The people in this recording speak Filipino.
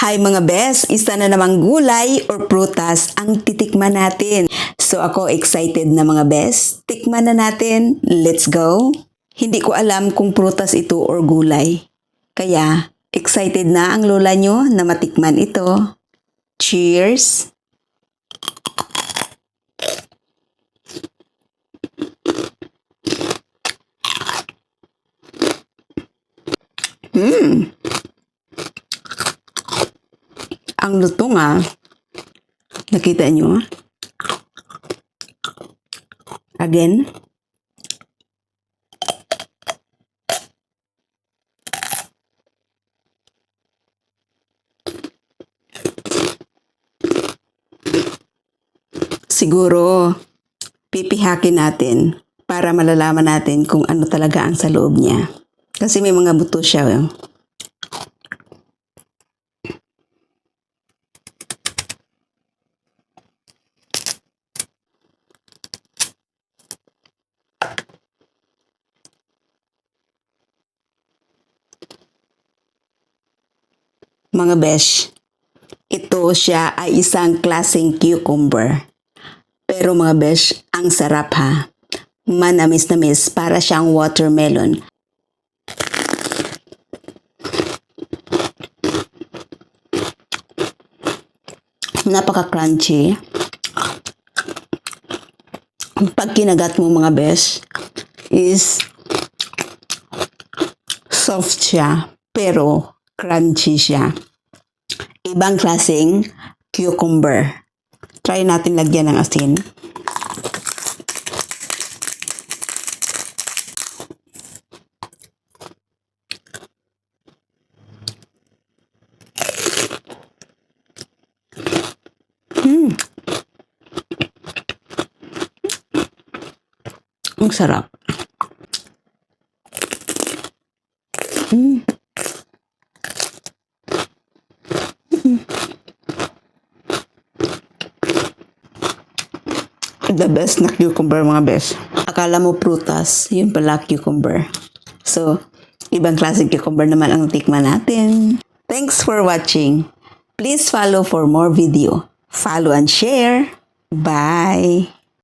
Hi mga bes, isa na namang gulay or prutas ang titikman natin. So ako excited na mga bes, tikman na natin, let's go! Hindi ko alam kung prutas ito or gulay. Kaya excited na ang lola nyo na matikman ito. Cheers! Ang lutong nakita nyo? Again. Siguro, pipihakin natin para malalaman natin kung ano talaga ang sa loob niya. Kasi may mga buto siya. Mga besh, ito siya ay isang klaseng cucumber. Pero mga besh, ang sarap ha. Manamis-namis para siyang watermelon. Napaka-crunchy. Pag kinagat mo mga besh, is soft siya, pero crunchy siya. Ibang klaseng cucumber. Try natin lagyan ng asin. Ang sarap. The best na cucumber mga best. Akala mo prutas, yun pala cucumber. So, ibang klaseng cucumber naman ang tikman natin. Thanks for watching. Please follow for more video. Follow and share. Bye!